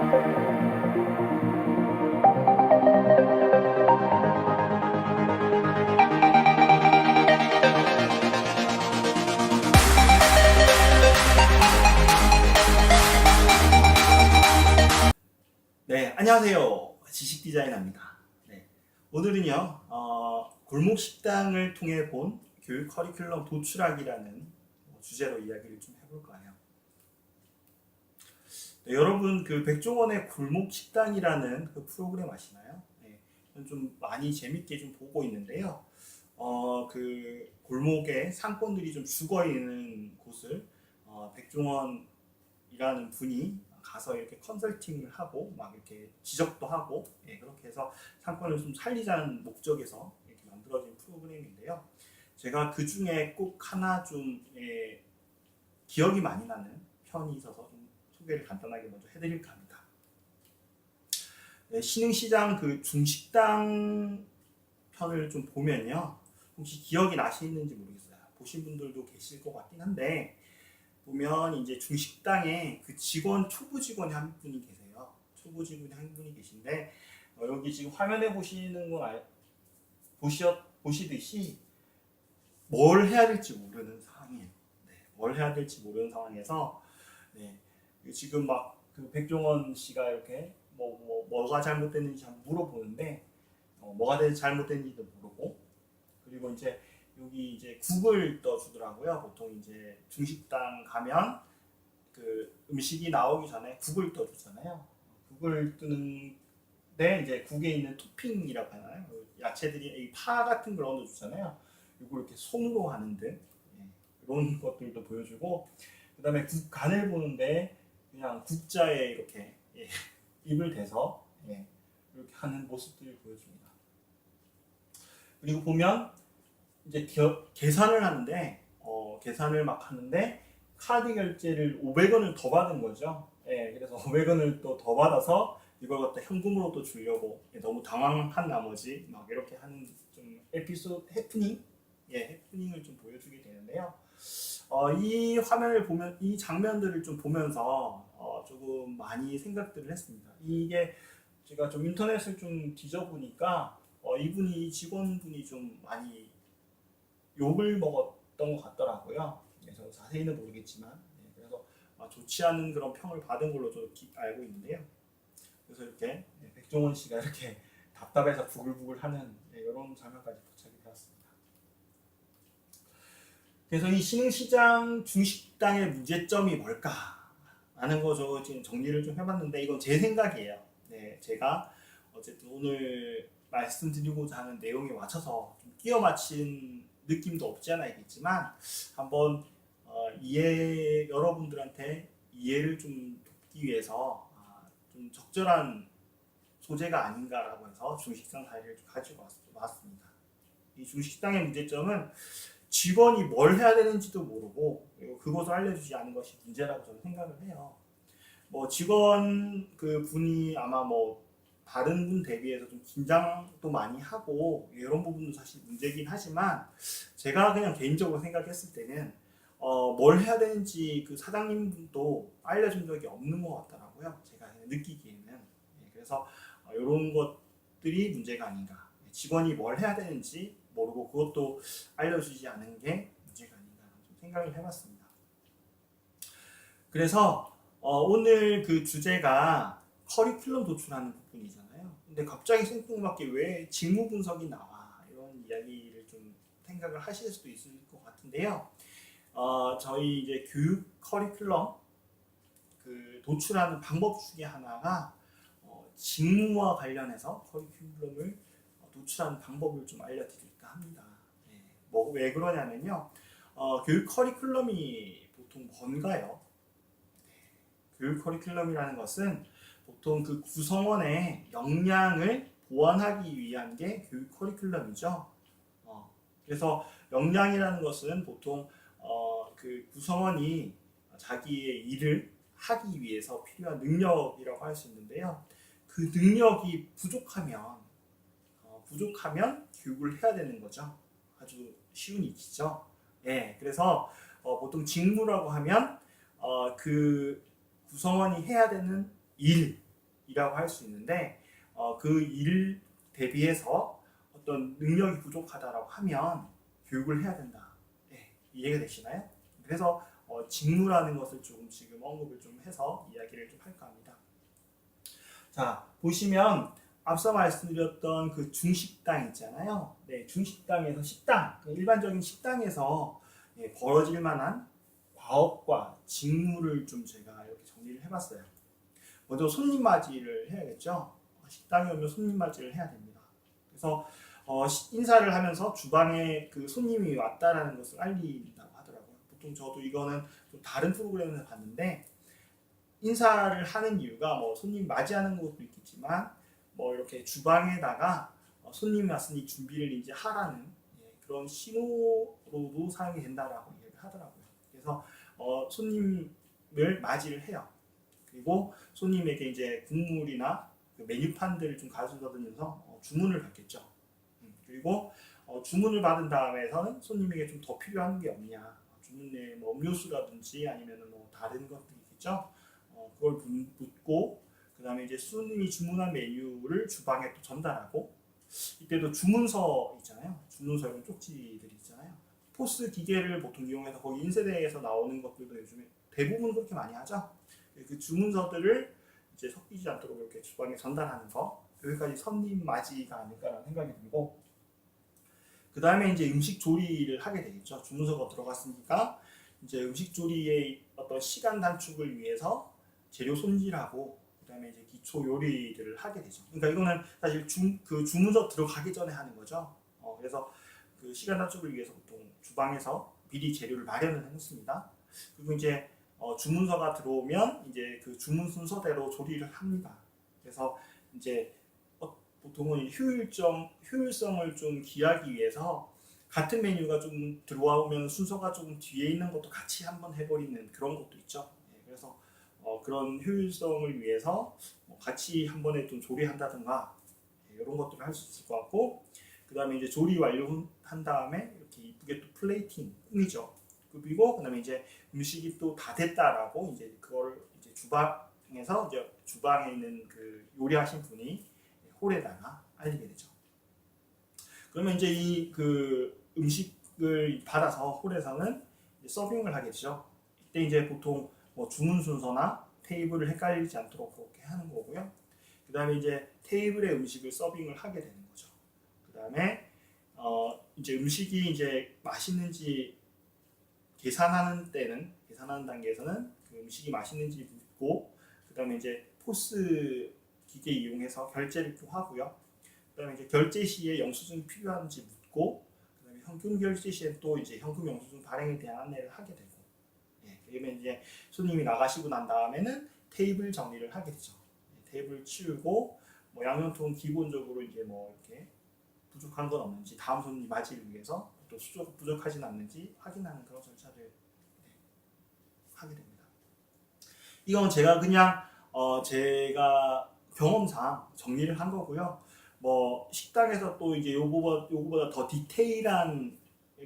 네, 안녕하세요. 지식 디자이너입니다. 네, 오늘은요, 골목 식당을 통해 본 교육 커리큘럼 도출하기라는 주제로 이야기를 좀 해볼까 해요. 네, 여러분 그 백종원의 골목 식당이라는 그 프로그램 아시나요? 네, 저는 좀 많이 재밌게 좀 보고 있는데요. 그 골목에 상권들이 좀 죽어 있는 곳을 백종원이라는 분이 가서 이렇게 컨설팅을 하고 막 이렇게 지적도 하고, 예, 그렇게 해서 상권을 좀 살리자는 목적에서 이렇게 만들어진 프로그램인데요. 제가 그 중에 꼭 하나 좀 기억이 많이 나는 편이 있어서 좀 소개를 간단하게 먼저 해드릴까 합니다. 네, 신흥시장 그 중식당 편을 좀 보면요, 혹시 기억이 나시는지 모르겠어요. 보신 분들도 계실 것 같긴 한데, 보면 이제 중식당에 그 초보 직원이 한 분이 계세요. 초보 직원이 한 분이 계신데, 여기 지금 화면에 보시는 건 보시듯이 뭘 해야 될지 모르는 상황이에요. 네, 뭘 해야 될지 모르는 상황에서, 네, 지금 막 그 백종원 씨가 이렇게 뭐가 잘못됐는지 한번 물어보는데, 뭐가 잘못됐는지도 모르고, 그리고 이제 여기 이제 국을 떠주더라고요. 보통 이제 중식당 가면 그 음식이 나오기 전에 국을 떠주잖아요. 국을 뜨는데 이제 국에 있는 토핑이라고 하나요? 야채들이 파 같은 걸 얹어주잖아요. 이걸 이렇게 손으로 하는 등, 예, 이런 것들도 보여주고, 그다음에 국 간을 보는데 그냥 국자에 이렇게, 예, 입을 대서, 예, 이렇게 하는 모습들을 보여줍니다. 그리고 보면 이제 계산을 하는데, 계산을 막 하는데 카드 결제를 500원을 더 받은 거죠. 예, 그래서 500원을 또 더 받아서 이걸 갖다 현금으로 또 주려고, 예, 너무 당황한 나머지 막 이렇게 하는 좀 에피소드 해프닝, 예, 해프닝을 좀 보여주게 되는데요. 이 화면을 보면, 이 장면들을 좀 보면서 조금 많이 생각들을 했습니다. 이게 제가 좀 인터넷을 좀 뒤져보니까 이 직원분이 좀 많이 욕을 먹었던 것 같더라고요. 그래서 자세히는 모르겠지만, 네, 그래서 좋지 않은 그런 평을 받은 걸로 저 알고 있는데요. 그래서 이렇게, 네, 백종원 씨가 이렇게 답답해서 부글부글하는, 네, 이런 장면까지 포착이 되었습니다. 그래서 이 신흥시장 중식당의 문제점이 뭘까? 라는 거 저 지금 정리를 좀 해봤는데, 이건 제 생각이에요. 네, 제가 어쨌든 오늘 말씀드리고자 하는 내용에 맞춰서 좀 끼워 맞힌 느낌도 없지 않아 있겠지만, 한번 여러분들한테 이해를 좀 돕기 위해서 좀 적절한 소재가 아닌가라고 해서 중식당 사례를 가지고 왔습니다. 이 중식당의 문제점은 직원이 뭘 해야 되는지도 모르고, 그리고 그것을 알려주지 않은 것이 문제라고 저는 생각을 해요. 직원 그 분이 아마 다른 분 대비해서 좀 긴장도 많이 하고 이런 부분도 사실 문제긴 하지만, 제가 그냥 개인적으로 생각했을 때는 뭘 해야 되는지 그 사장님 분도 알려준 적이 없는 것 같더라고요. 제가 느끼기에는. 네, 그래서 이런 것들이 문제가 아닌가. 직원이 뭘 해야 되는지 모르고 그것도 알려주지 않은 게 문제가 아닌가 좀 생각을 해봤습니다. 그래서 오늘 그 주제가 커리큘럼 도출하는 부분이잖아요. 근데 갑자기 생뚱맞게 왜 직무 분석이 나와? 이런 이야기를 좀 생각을 하실 수도 있을 것 같은데요. 저희 이제 교육 커리큘럼 그 도출하는 방법 중에 하나가 직무와 관련해서 커리큘럼을 도출하는 방법을 좀 알려드릴까 합니다. 네. 왜 그러냐면요. 교육 커리큘럼이 보통 뭔가요? 교육 커리큘럼이라는 것은 보통 그 구성원의 역량을 보완하기 위한 게 교육 커리큘럼이죠. 그래서 역량이라는 것은 보통 그 구성원이 자기의 일을 하기 위해서 필요한 능력이라고 할 수 있는데요. 그 능력이 부족하면 교육을 해야 되는 거죠. 아주 쉬운 얘기죠. 예, 그래서 보통 직무라고 하면 그 구성원이 해야 되는 일, 일이라고 할 수 있는데 그 일 대비해서 어떤 능력이 부족하다라고 하면 교육을 해야 된다. 네, 이해가 되시나요? 그래서 직무라는 것을 조금 지금 언급을 좀 해서 이야기를 좀 할까 합니다. 자, 보시면 앞서 말씀드렸던 그 중식당 있잖아요. 네, 중식당에서 식당, 그 일반적인 식당에서 벌어질 만한 과업과 직무를 좀 제가 이렇게 정리를 해봤어요. 먼저 손님 맞이를 해야겠죠. 식당에 오면 손님 맞이를 해야 됩니다. 그래서 인사를 하면서 주방에 그 손님이 왔다라는 것을 알린다고 하더라고요. 보통 저도 이거는 좀 다른 프로그램에서 봤는데 인사를 하는 이유가 뭐 손님 맞이하는 것도 있겠지만 뭐 이렇게 주방에다가 손님이 왔으니 준비를 이제 하라는 그런 신호로도 사용이 된다라고 얘기를 하더라고요. 그래서 손님을 맞이를 해요. 그리고 손님에게 이제 국물이나 그 메뉴판들을 좀 가져다 드리면서 주문을 받겠죠. 그리고 주문을 받은 다음에서는 손님에게 좀 더 필요한 게 없냐, 주문에 뭐 음료수라든지 아니면 뭐 다른 것들이 있겠죠. 그걸 묻고 그 다음에 이제 손님이 주문한 메뉴를 주방에 또 전달하고 이때도 주문서 있잖아요. 주문서 이런 쪽지들이 있잖아요. 포스 기계를 보통 이용해서 거기 인쇄대에서 나오는 것들도 요즘에 대부분 그렇게 많이 하죠. 그 주문서들을 이제 섞이지 않도록 이렇게 주방에 전달하는 거, 여기까지 손님 맞이가 아닐까라는 생각이 들고, 그 다음에 이제 음식 조리를 하게 되겠죠. 주문서가 들어갔으니까 이제 음식 조리의 어떤 시간 단축을 위해서 재료 손질하고 그다음에 이제 기초 요리들을 하게 되죠. 그러니까 이거는 사실 그 주문서 들어가기 전에 하는 거죠. 그래서 그 시간 단축을 위해서 보통 주방에서 미리 재료를 마련을 해놓습니다. 그리고 이제 주문서가 들어오면 이제 그 주문 순서대로 조리를 합니다. 그래서 이제 보통은 효율성을 좀 기하기 위해서 같은 메뉴가 좀 들어오면 순서가 조금 뒤에 있는 것도 같이 한번 해버리는 그런 것도 있죠. 그래서 그런 효율성을 위해서 같이 한 번에 좀 조리한다든가 이런 것들을 할 수 있을 것 같고, 그 다음에 이제 조리 완료한 다음에 이렇게 이쁘게 또 플레이팅 꾸미죠. 그리고 그 다음에 이제 음식이 또 다 됐다라고 이제 그걸 이제 주방에서 이제 주방에 있는 그 요리하신 분이 홀에다가 알리게 되죠. 그러면 이제 이 그 음식을 받아서 홀에서는 서빙을 하게 되죠. 이때 이제 보통 뭐 주문 순서나 테이블을 헷갈리지 않도록 그렇게 하는 거고요. 그 다음에 이제 테이블에 음식을 서빙을 하게 되는 거죠. 그 다음에 이제 음식이 이제 맛있는지 계산하는 단계에서는 그 음식이 맛있는지 묻고, 그 다음에 이제 포스 기계 이용해서 결제를 또 하고요. 그 다음에 이제 결제 시에 영수증이 필요한지 묻고, 그 다음에 현금 결제 시에 또 이제 현금 영수증 발행에 대한 안내를 하게 되고, 그러면 이제 손님이 나가시고 난 다음에는 테이블 정리를 하게 되죠. 테이블 치우고 뭐 양념통 기본적으로 이제 뭐 이렇게 부족한 건 없는지 다음 손님 맞이를 위해서 또 부족하진 않는지 확인하는 그런 절차를 하게 됩니다. 이건 제가 그냥 제가 경험상 정리를 한 거고요. 뭐 식당에서 또 이제 요거보다 더 디테일한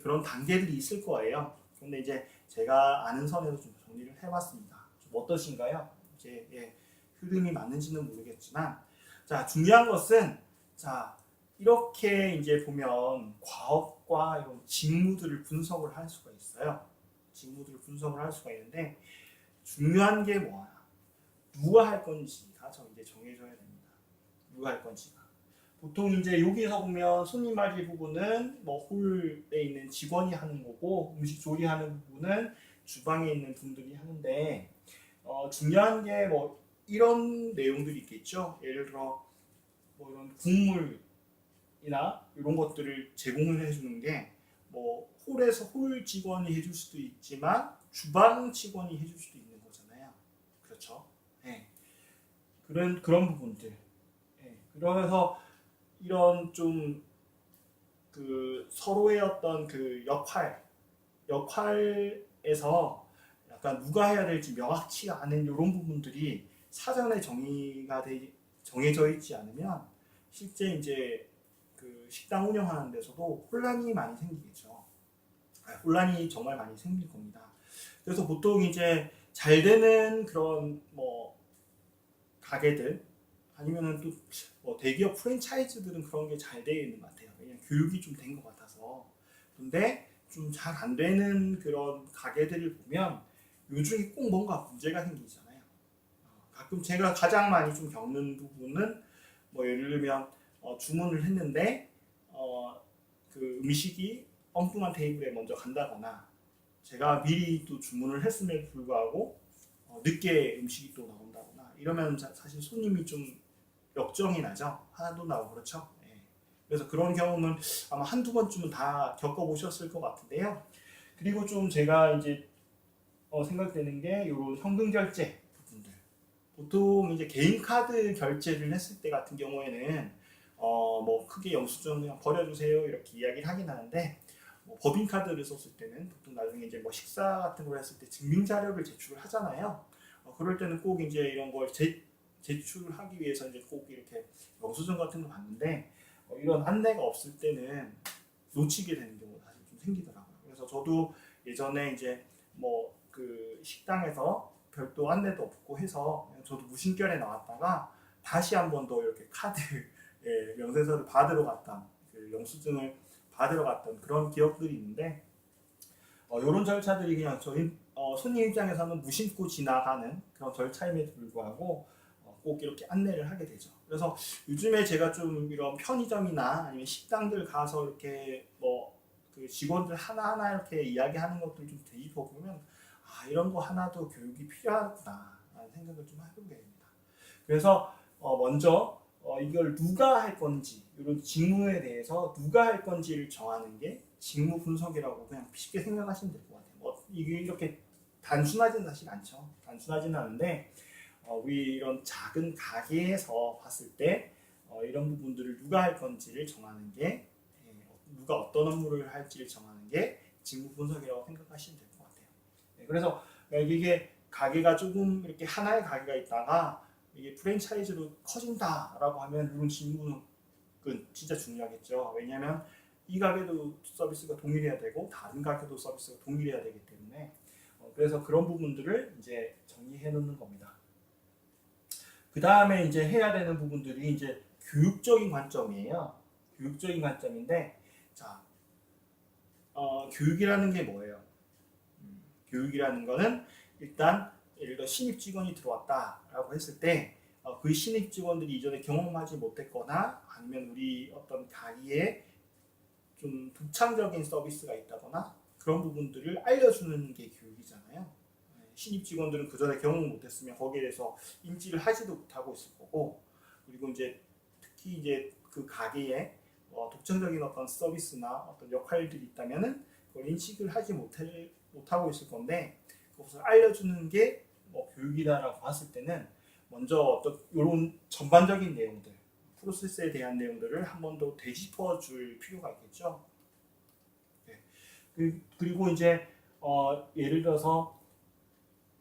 그런 단계들이 있을 거예요. 근데 이제 제가 아는 선에서 좀 정리를 해봤습니다. 좀 어떠신가요? 이제 흐름이 맞는지는 모르겠지만, 자, 중요한 것은, 자, 이렇게 이제 보면 과업과 이런 직무들을 분석을 할 수가 있어요. 직무들을 분석을 할 수가 있는데, 중요한 게 뭐야? 누가 할 건지가 이제 정해져야 됩니다. 누가 할 건지가. 보통 이제 여기서 보면 손님 맞이 부분은 뭐 홀에 있는 직원이 하는 거고, 음식 조리하는 부분은 주방에 있는 분들이 하는데, 중요한 게 뭐 이런 내용들이 있겠죠. 예를 들어 뭐 이런 국물이나 이런 것들을 제공을 해주는 게 뭐 홀에서 홀 직원이 해줄 수도 있지만 주방 직원이 해줄 수도 있는 거잖아요. 그렇죠? 네. 그런 부분들. 네. 그러면서 이런 좀 그 서로의 어떤 그 역할에서 약간 누가 해야 될지 명확치가 않은 이런 부분들이 사전에 정해져 있지 않으면 실제 이제 그 식당 운영하는 데서도 혼란이 많이 생기겠죠. 혼란이 정말 많이 생길 겁니다. 그래서 보통 이제 잘 되는 그런 뭐 가게들, 아니면은 또 대기업 프랜차이즈들은 그런 게 잘 되어 있는 것 같아요. 그냥 교육이 좀 된 것 같아서. 근데 좀 잘 안 되는 그런 가게들을 보면 요즘에 꼭 뭔가 문제가 생기잖아요. 가끔 제가 가장 많이 좀 겪는 부분은 뭐 예를 들면 주문을 했는데 그 음식이 엉뚱한 테이블에 먼저 간다거나 제가 미리 또 주문을 했음에도 불구하고 늦게 음식이 또 나온다거나 이러면 사실 손님이 좀 역정이 나죠. 화도 나고 그렇죠. 예. 그래서 그런 경험은 아마 한두 번쯤은 다 겪어보셨을 것 같은데요. 그리고 좀 제가 이제 생각되는 게 이런 현금 결제 부분들. 보통 이제 개인 카드 결제를 했을 때 같은 경우에는 뭐 크게 영수증 그냥 버려주세요 이렇게 이야기를 하긴 하는데 뭐 법인 카드를 썼을 때는 보통 나중에 이제 뭐 식사 같은 걸 했을 때 증빙 자료를 제출을 하잖아요. 그럴 때는 꼭 이제 이런 걸 제출하기 위해서 이제 꼭 이렇게 영수증 같은 거 받는데 이런 안내가 없을 때는 놓치게 되는 경우가 사실 좀 생기더라고요. 그래서 저도 예전에 이제 뭐 그 식당에서 별도 안내도 없고 해서 저도 무심결에 나왔다가 다시 한 번 더 이렇게 카드 예, 명세서를 받으러 갔던 그 영수증을 받으러 갔던 그런 기억들이 있는데 이런 절차들이 그냥 저희 손님 입장에서는 무심코 지나가는 그런 절차임에도 불구하고 꼭 이렇게 안내를 하게 되죠. 그래서 요즘에 제가 좀 이런 편의점이나 아니면 식당들 가서 이렇게 뭐 그 직원들 하나하나 이렇게 이야기하는 것들 좀 대입해 보면 이런 거 하나도 교육이 필요하구나라는 생각을 좀 해보게 됩니다. 그래서 먼저 이걸 누가 할 건지 이런 직무에 대해서 누가 할 건지를 정하는 게 직무 분석이라고 그냥 쉽게 생각하시면 될 것 같아요. 이게 이렇게 단순하지는 사실 않죠. 단순하지는 않은데 우리 이런 작은 가게에서 봤을 때 이런 부분들을 누가 할 건지를 정하는 게 누가 어떤 업무를 할지를 정하는 게 직무 분석이라고 생각하시면 될 것 같아요. 그래서 이게 가게가 조금 이렇게 하나의 가게가 있다가 이게 프랜차이즈로 커진다라고 하면 이런 직무는 진짜 중요하겠죠. 왜냐하면 이 가게도 서비스가 동일해야 되고 다른 가게도 서비스가 동일해야 되기 때문에 그래서 그런 부분들을 이제 정리해 놓는 겁니다. 그 다음에 이제 해야 되는 부분들이 이제 교육적인 관점이에요. 교육적인 관점인데 자, 교육이라는 게 뭐예요? 교육이라는 거는 일단 예를 들어 신입 직원이 들어왔다라고 했을 때 그 신입 직원들이 이전에 경험하지 못했거나 아니면 우리 어떤 가게에 좀 독창적인 서비스가 있다거나 그런 부분들을 알려주는 게 교육이잖아요. 신입 직원들은 그 전에 경험 못했으면 거기에 대해서 인지를 하지도 못하고 있을 거고 그리고 이제 특히 이제 그 가게에 독창적인 어떤 서비스나 어떤 역할들이 있다면은 그걸 인식을 하지 못하고 있을 건데 그것을 알려주는 게 교육이다라고 봤을 때는 먼저 어떤 이런 전반적인 내용들 프로세스에 대한 내용들을 한 번 더 되짚어 줄 필요가 있겠죠. 네. 그리고 이제 예를 들어서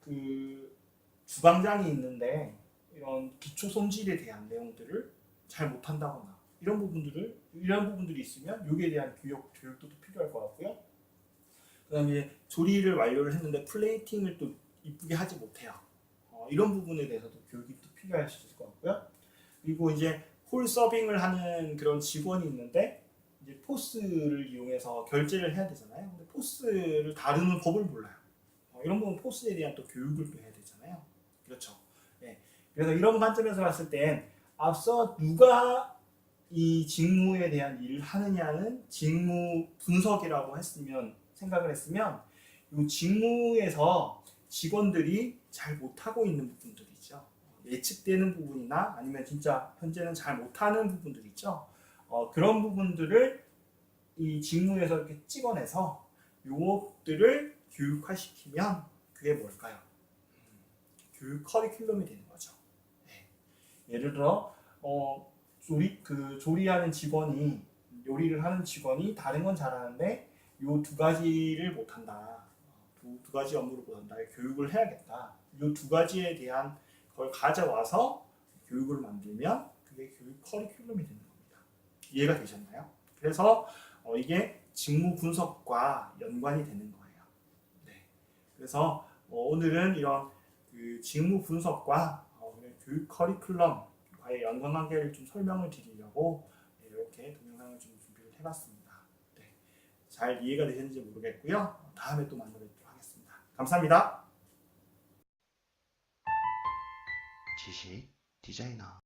그 주방장이 있는데 이런 기초 손질에 대한 내용들을 잘 못한다거나 이런 부분들이 있으면 여기에 대한 교육도 필요할 것 같고요. 그다음에 조리를 완료를 했는데 플레이팅을 또 이쁘게 하지 못해요. 이런 부분에 대해서도 교육이 또 필요할 수 있을 것 같고요. 그리고 이제 홀 서빙을 하는 그런 직원이 있는데 이제 포스를 이용해서 결제를 해야 되잖아요. 근데 포스를 다루는 법을 몰라요. 이런 부분 포스에 대한 또 교육을 또 해야 되잖아요. 그렇죠. 네. 그래서 이런 관점에서 봤을 땐 앞서 누가 이 직무에 대한 일을 하느냐는 직무 분석이라고 생각을 했으면 이 직무에서 직원들이 잘 못하고 있는 부분들이 있죠. 예측되는 부분이나 아니면 진짜 현재는 잘 못하는 부분들이 있죠. 그런 부분들을 이 직무에서 이렇게 찍어내서 요것들을 교육화시키면 그게 뭘까요? 교육 커리큘럼이 되는 거죠. 네. 예를 들어 조리하는 직원이 요리를 하는 직원이 다른 건 잘하는데 요 두 가지를 못한다. 두 가지 업무를 못한다. 교육을 해야겠다. 요 두 가지에 대한 걸 가져와서 교육을 만들면 그게 교육 커리큘럼이 되는 겁니다. 이해가 되셨나요? 그래서 이게 직무 분석과 연관이 되는 거예요. 네. 그래서 오늘은 이런 그 직무 분석과 교육 커리큘럼 아예 연관관계를 좀 설명을 드리려고 네, 이렇게 동영상을 좀 준비를 해봤습니다. 네, 잘 이해가 되셨는지 모르겠고요. 다음에 또 만나뵙도록 하겠습니다. 감사합니다. 지식 디자이너